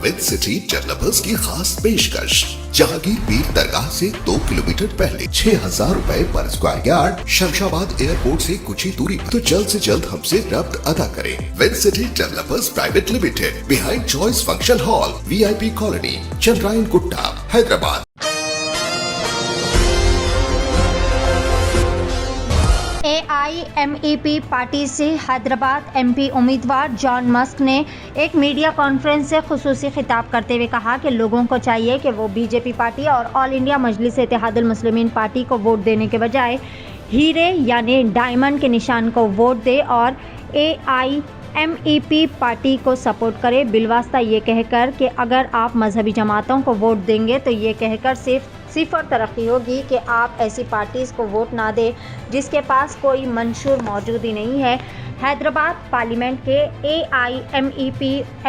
With city developers की खास पेशकश। जहांगीर पीर दरगाह से 2 किलोमीटर पहले 6,000 रुपए पर स्क्वायर यार्ड, शमशाबाद एयरपोर्ट से कुछ ही दूरी पर। तो जल्द से जल्द हमसे रब्त अदा करें। With city developers private limited, behind choice function hall, VIP colony, Chandrayangutta, Hyderabad. AIMEP party से हैदराबाद MP उम्मीदवार जॉन मस्क ने एक मीडिया कॉन्फ्रेंस से खुसूसी खिताब करते हुए कहा कि लोगों को चाहिए कि वो BJP पार्टी और ऑल इंडिया मजलिस इत्तेहादुल मुस्लिमीन पार्टी को वोट देने के बजाय हीरे यानी डायमंड के निशान को वोट दे और AIMEP पार्टी को सपोर्ट करे। बिलवास्ता ये कहकर कि अगर आप मजहबी जमातों को वोट देंगे तो ये कहकर सिर्फ और तरक्की होगी कि आप ऐसी पार्टीज़ को वोट ना दें जिसके पास कोई मंशूर मौजूद ही नहीं है। हैदराबाद पार्लियामेंट के AIMEP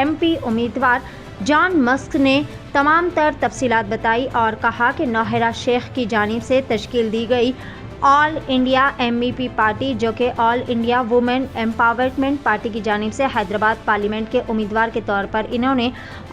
MP उम्मीदवार जॉन मस्क ने तमाम तर तफसीलात बताई और कहा कि नौहरा शेख की जानिब से तश्कील दी गई ऑल इंडिया MEP पार्टी, जो कि all India women empowerment party की जानिब से हैदराबाद पार्लियामेंट के उम्मीदवार के तौर पर इन्होंने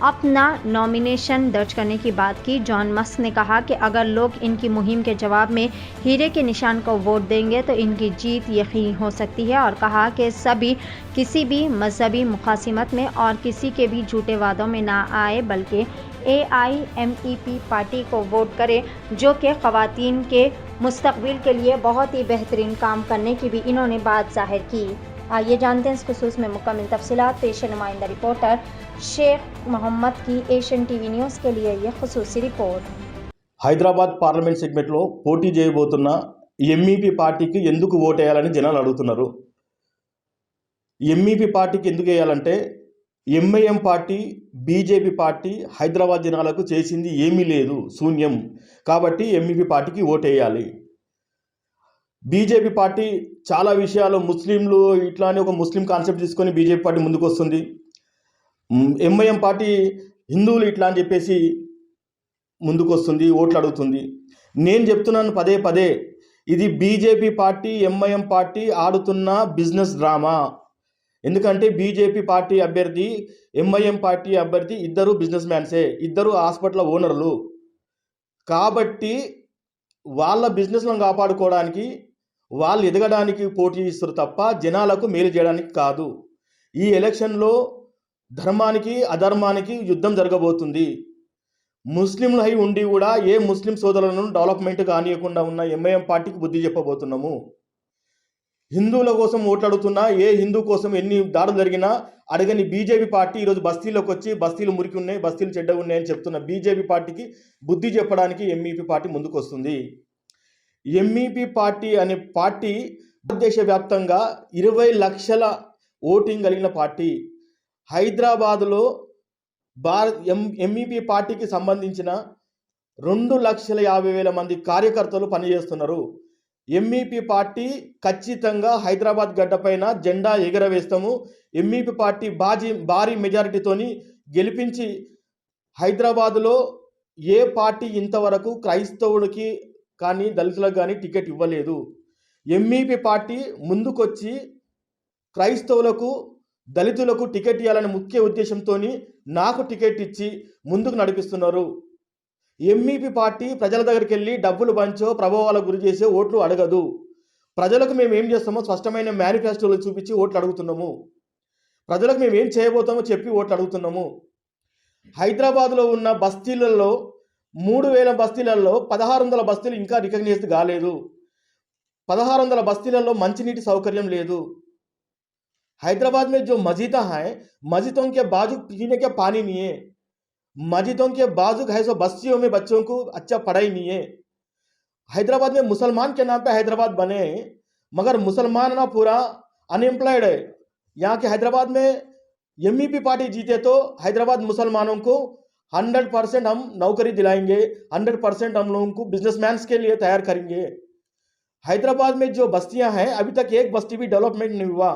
अपना नॉमिनेशन दर्ज करने की बात की। जॉन मस्क ने कहा कि अगर लोग इनकी मुहिम के जवाब में हीरे के निशान को वोट देंगे तो इनकी जीत यकीनी हो सकती है और कहा कि सभी किसी भी मजहबी मुखासिमत में और किसी के भी झूठे वादों में ना आए, बल्कि AIMEP पार्टी को वोट करें, जो कि ख़वातीन के मुस्तक़बिल के लिए बहुत ही बेहतरीन काम करने की भी इन्होंने बात जाहिर की। आइए जानते हैं इस खुसूस में मुकम्मल तफसीलात। पेश नुमाइंदा रिपोर्टर शेख मोहम्मद की एशियन TV न्यूज़ के लिए ये खुसूसी रिपोर्ट। హైదరాబాద్ పార్లమెంట్ సెగ్మెంట్లో పోటీ చేయబోతున్న ఎంఈపీ పార్టీకి ఎందుకు ఓటేయాలని జనాలు అడుగుతున్నారు. ఎంఈపీ పార్టీకి ఎందుకు వేయాలంటే MIM party, BJP party Hyderabad జనాలకు చేసింది ఏమీ లేదు, శూన్యం. కాబట్టి ఎంఈపీ పార్టీకి ఓటేయాలి. బీజేపీ పార్టీ చాలా విషయాలు ముస్లింలు ఇట్లానే ఒక ముస్లిం కాన్సెప్ట్ తీసుకొని బీజేపీ పార్టీ ముందుకు వస్తుంది. ఎంఐఎం పార్టీ హిందువులు ఇట్లా అని చెప్పేసి ముందుకు వస్తుంది, ఓట్లు అడుగుతుంది. నేను చెప్తున్నాను పదే పదే, ఇది బీజేపీ పార్టీ ఎంఐఎం పార్టీ ఆడుతున్న బిజినెస్ డ్రామా. ఎందుకంటే బీజేపీ పార్టీ అభ్యర్థి, ఎంఐఎం పార్టీ అభ్యర్థి ఇద్దరు బిజినెస్ మ్యాన్సే, ఇద్దరు హాస్పిటల్ ఓనర్లు. కాబట్టి వాళ్ళ బిజినెస్లను కాపాడుకోవడానికి, వాళ్ళు ఎదగడానికి పోటీ ఇస్తారు తప్ప జనాలకు మేలు చేయడానికి కాదు. ఈ ఎలక్షన్లో ధర్మానికి అధర్మానికి యుద్ధం జరగబోతుంది. ముస్లింలు అయి ఉండి కూడా ఏ ముస్లిం సోదరులను డెవలప్మెంట్ కానియకుండా ఉన్న ఎంఐఎం పార్టీకి బుద్ధి చెప్పబోతున్నాము. హిందువుల కోసం ఓట్లాడుతున్నా, ఏ హిందూ కోసం ఎన్ని దాడులు జరిగినా అడగని బీజేపీ పార్టీ ఈరోజు బస్తీలోకి వచ్చి బస్తీలు మురికి ఉన్నాయి, బస్తీలు చెడ్డ ఉన్నాయని చెప్తున్న బీజేపీ పార్టీకి బుద్ధి చెప్పడానికి ఎంఈపీ పార్టీ ముందుకు వస్తుంది. ఎంఈపీ పార్టీ అనే పార్టీ దేశవ్యాప్తంగా 20 లక్షల ఓటింగ్ కలిగిన పార్టీ. హైదరాబాదులో ఎంఈపీ పార్టీకి సంబంధించిన 2,50,000 మంది కార్యకర్తలు పనిచేస్తున్నారు. ఎంఈపీ పార్టీ ఖచ్చితంగా హైదరాబాద్ గడ్డపైన జెండా ఎగరవేస్తాము. ఎంఈపీ పార్టీ భారీ మెజారిటీతోని గెలిపించి హైదరాబాదులో ఏ పార్టీ ఇంతవరకు క్రైస్తవుడికి కానీ దళితులకు కానీ టికెట్ ఇవ్వలేదు. ఎంఈపీ పార్టీ ముందుకొచ్చి క్రైస్తవులకు దళితులకు టికెట్ ఇవ్వాలనే ముఖ్య ఉద్దేశంతో నాకు టికెట్ ఇచ్చి ముందుకు నడిపిస్తున్నారు. ఎంఈపీ పార్టీ ప్రజల దగ్గరికి వెళ్ళి డబ్బులు పంచో ప్రభావాలకు గురి చేసే ఓట్లు అడగదు. ప్రజలకు మేము ఏం చేస్తామో స్పష్టమైన మేనిఫెస్టోలు చూపించి ఓట్లు అడుగుతున్నాము. ప్రజలకు మేము ఏం చేయబోతామో చెప్పి ఓట్లు అడుగుతున్నాము. హైదరాబాద్లో ఉన్న బస్తీలలో 3,000 బస్తీలలో 1,600 బస్తీలు ఇంకా రికగ్నైజ్ కాలేదు. 1,600 బస్తీలలో మంచినీటి సౌకర్యం లేదు. हैदराबाद में जो मस्जिदें हैं, मस्जिदों के बाजू पीने के पानी नहीं है. मस्जिदों के बाजू है सो बस्तियों में बच्चों को अच्छा पढ़ाई नहीं है. हैदराबाद में मुसलमान के नाम पे हैदराबाद बने, मगर मुसलमान ना पूरा अनएम्प्लॉयड है. यहाँ के हैदराबाद में एमईपी पार्टी जीते तो हैदराबाद मुसलमानों को 100% हम नौकरी दिलाएंगे, 100% हम लोगों को बिजनेसमैन के लिए तैयार करेंगे. हैदराबाद में जो बस्तियां हैं अभी तक एक बस्ती भी डेवलपमेंट नहीं हुआ.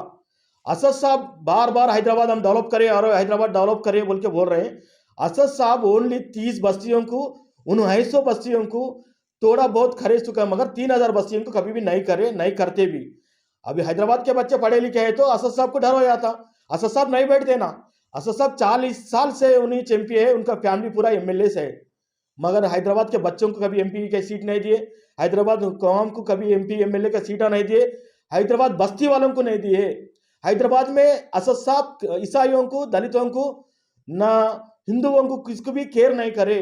असद साहब बार बार हैदराबाद हम डेवलप करें और हैदराबाद डेवलप करें बोल के बोल रहे हैं. असद साहब ओनली 30 बस्तियों को, 79 बस्तियों को थोड़ा बहुत खरीद चुका है, मगर 3,000 बस्तियों को कभी भी नहीं करते भी. अभी हैदराबाद के बच्चे पढ़े लिखे हैं तो असद साहब को डर हो जाता. असद साहब नहीं बैठते ना. असद साहब 40 साल से उन्हीं एमपी है, उनका फैमिली पूरा एमएलए से है, मगर हैदराबाद के बच्चों को कभी एमपी की सीट नहीं दिए, हैदराबाद कौम को कभी एमपी एमएलए का सीटा नहीं दिए, हैदराबाद बस्ती वालों को नहीं दिए। हैदराबाद में असद साहब ईसाइयों को, दलितों को, ना हिंदुओं को, किसको भी केयर नहीं करे।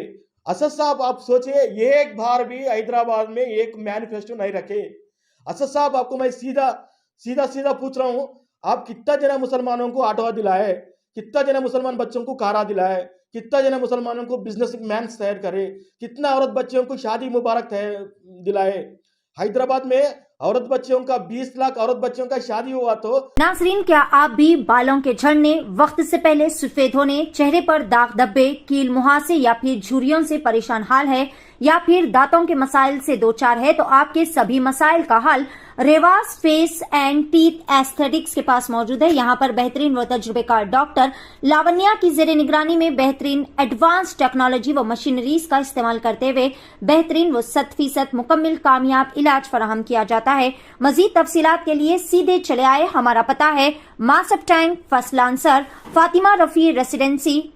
असद साहब आप सोचिए, एक बार भी हैदराबाद में एक मैनिफेस्टो नहीं रखे। असद साहब आपको मैं सीधा पूछ रहा हूँ, आप कितना जना मुसलमानों को ऑटो दिलाए, कितना जना मुसलमान बच्चों को कारा दिलाए, कितना जना मुसलमानों को बिजनेस मैन तैयार करे, कितना औरत बच्चों को शादी मुबारक दिलाए। हैदराबाद में औरत बच्चों का 20 लाख औरत बच्चों का शादी हुआ तो। नाजरीन, क्या आप भी बालों के झड़ने, वक्त से पहले सफेद होने, चेहरे पर दाग धब्बे, कील मुहासे या फिर झुर्रियों से परेशान हाल है, या फिर दांतों के मसाइल से दो चार है, तो आपके सभी मसाइल का हल Revas face and teeth aesthetics के पास मौजूद है। यहाँ पर बेहतरीन व तजुर्बेकार डॉक्टर लावण्या की जेरे निगरानी में बेहतरीन एडवांस टेक्नोलॉजी व मशीनरीज का इस्तेमाल करते हुए बेहतरीन व 100% मुकम्मल कामयाब इलाज फराहम किया जाता है। मजीद तफसीलात के लिए सीधे चले आए। हमारा पता है मासफ टैंक, फर्स्ट लांसर, फातिमा रफी रेसिडेंसी,